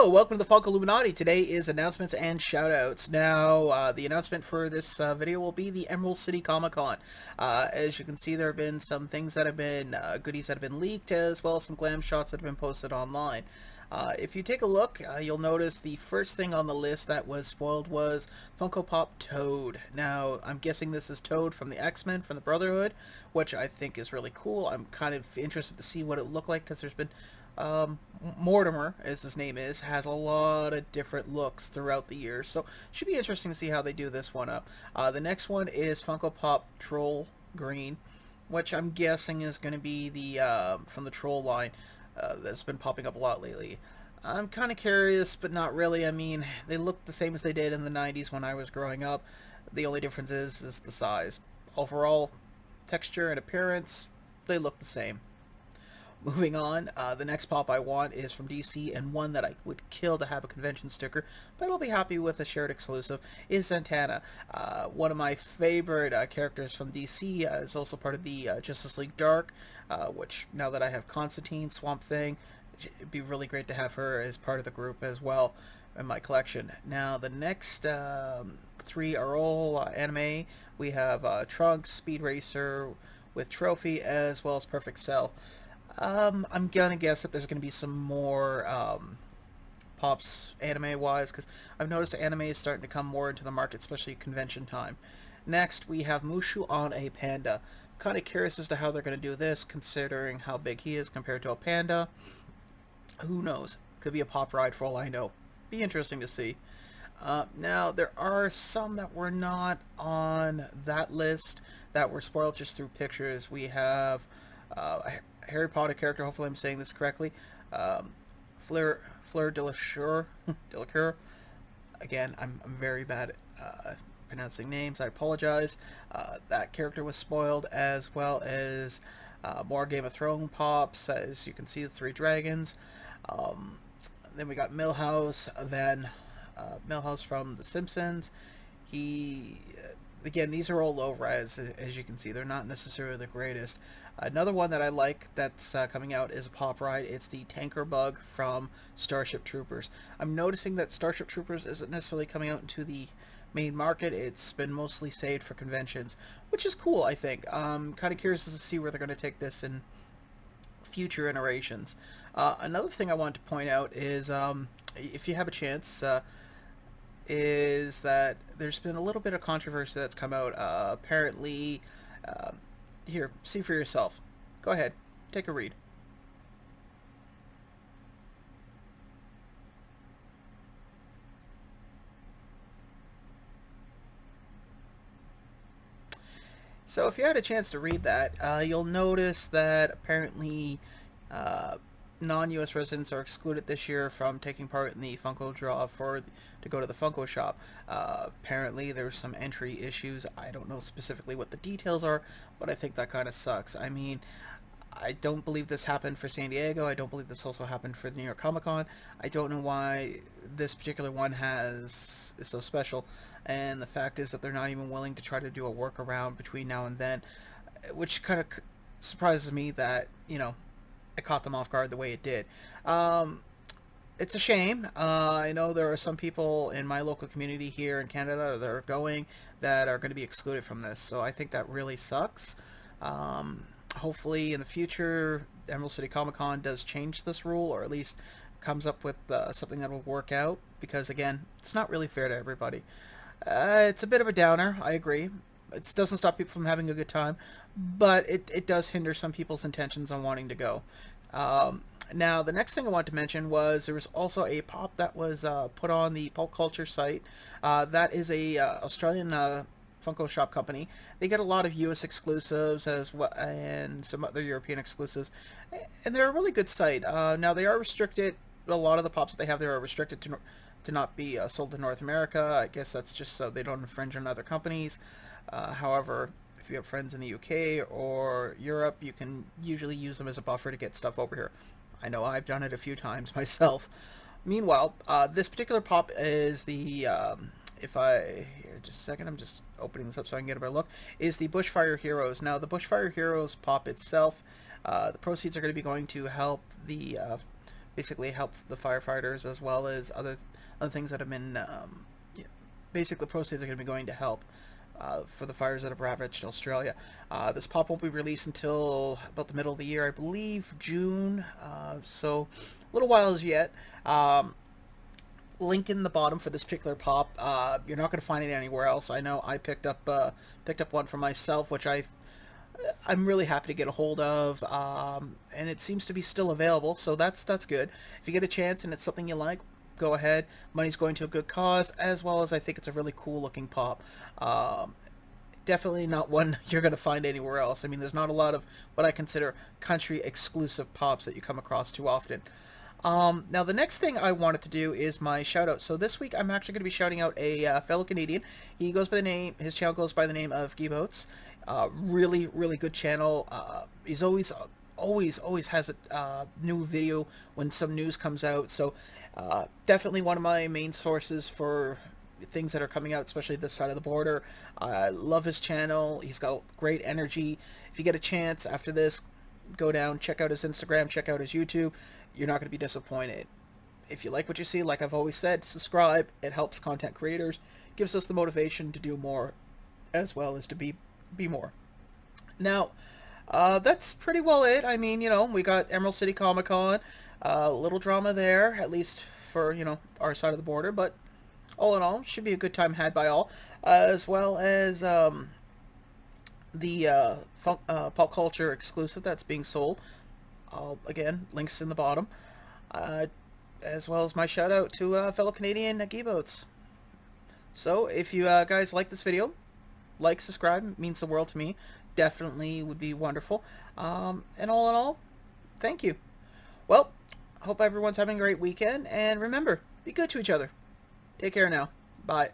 Hello, welcome to the Funko Illuminati. Today is announcements and shoutouts. Now, the announcement for this video will be the Emerald City Comic Con. As you can see, there have been some things that have been, goodies that have been leaked, as well as some glam shots that have been posted online. If you take a look, you'll notice the first thing on the list that was spoiled was Funko Pop Toad. Now, I'm guessing this is Toad from the X-Men, from the Brotherhood, which I think is really cool. I'm kind of interested to see what it looked like, because there's been Mortimer, as his name is, has a lot of different looks throughout the years, so should be interesting to see how they do this one up. The next one is Funko Pop Troll Green, which I'm guessing is going to be the from the Troll line that's been popping up a lot lately. I'm kind of curious, but not really. I mean, they look the same as they did in the 90s when I was growing up. The only difference is the size. Overall, texture and appearance, they look the same. Moving on, the next pop I want is from DC, and one that I would kill to have a convention sticker, but I'll be happy with a shared exclusive, is Zatanna. One of my favorite characters from DC, is also part of the Justice League Dark, which now that I have Constantine, Swamp Thing, it'd be really great to have her as part of the group as well in my collection. Now, the next three are all anime. We have Trunks, Speed Racer with Trophy, as well as Perfect Cell. I'm gonna guess that there's gonna be some more pops anime-wise, because I've noticed anime is starting to come more into the market, especially convention time. Next, we have Mushu on a panda. Kind of curious as to how they're gonna do this, considering how big he is compared to a panda. Who knows? Could be a pop ride for all I know. Be interesting to see. Now, there are some that were not on that list that were spoiled just through pictures. We have Harry Potter character, hopefully I'm saying this correctly, Fleur Delacour. Again, I'm very bad at pronouncing names, I apologize. That character was spoiled, as well as more Game of Thrones pops, as you can see, the three dragons. Then we got Milhouse, Milhouse from The Simpsons. Again, these are all low-res, as you can see. They're not necessarily the greatest. Another one that I like that's coming out is a pop ride. It's the Tanker Bug from Starship Troopers. I'm noticing that Starship Troopers isn't necessarily coming out into the main market. It's been mostly saved for conventions, which is cool, I think. I'm kind of curious to see where they're going to take this in future iterations. Another thing I want to point out is, if you have a chance, is that there's been a little bit of controversy that's come out. Apparently, here, see for yourself. Go ahead, take a read. So if you had a chance to read that, you'll notice that apparently non-U.S. residents are excluded this year from taking part in the Funko draw to go to the Funko shop. Apparently there's some entry issues. I don't know specifically what the details are, but I think that kind of sucks. I mean, I don't believe this happened for San Diego. I don't believe this also happened for the New York Comic Con. I don't know why this particular one is so special, and the fact is that they're not even willing to try to do a workaround between now and then, which kind of surprises me that, you know, it caught them off guard the way it did. It's a shame. I know there are some people in my local community here in Canada that are going to be excluded from this, so I think that really sucks. Hopefully in the future Emerald City Comic Con does change this rule, or at least comes up with something that will work out, because again, it's not really fair to everybody. It's a bit of a downer, I agree. It doesn't stop people from having a good time, but it does hinder some people's intentions on wanting to go. Now, the next thing I want to mention was there was also a pop that was put on the Popcultcha site. That is a Australian Funko shop company. They get a lot of US exclusives as well, and some other European exclusives, and they're a really good site. Now, they are restricted. A lot of the pops that they have there are restricted to not be sold to North America. I guess that's just so they don't infringe on other companies. However, if you have friends in the UK or Europe, you can usually use them as a buffer to get stuff over here. I know I've done it a few times myself. Meanwhile, this particular pop is the, here, just a second, I'm just opening this up so I can get a better look, is the Bushfire Heroes. Now, the Bushfire Heroes pop itself, the proceeds are going to be going to help the basically help the firefighters, as well as other things that have been basically the proceeds are going to be going to help for the fires that have ravaged Australia. This pop won't be released until about the middle of the year, I believe June, so a little while as yet. Link in the bottom for this particular pop. You're not going to find it anywhere else. I know I picked up one for myself, which I'm really happy to get a hold of, and it seems to be still available, so that's good. If you get a chance and it's something you like, go ahead. Money's going to a good cause, as well as I think it's a really cool looking pop. Definitely not one you're going to find anywhere else. I mean, there's not a lot of what I consider country exclusive pops that you come across too often. Now, the next thing I wanted to do is my shout out. So this week I'm actually going to be shouting out a fellow Canadian. His channel goes by the name of Geeboats. Really, really good channel. He's always has a new video when some news comes out. So definitely one of my main sources for things that are coming out, especially this side of the border. I love his channel. He's got great energy. If you get a chance after this, go down, check out his Instagram, check out his YouTube. You're not going to be disappointed. If you like what you see, like I've always said, subscribe. It helps content creators, gives us the motivation to do more, as well as to be more. Now, that's pretty well it. I mean, we got Emerald City Comic Con, a little drama there, at least for, our side of the border, but all in all, should be a good time had by all, as well as the Popcultcha exclusive that's being sold. Again, links in the bottom, as well as my shout out to fellow Canadian Geeboats. So if you guys like this video, like, subscribe, it means the world to me. Definitely would be wonderful. And all in all, thank you. Well, hope everyone's having a great weekend, and remember, be good to each other. Take care now. Bye.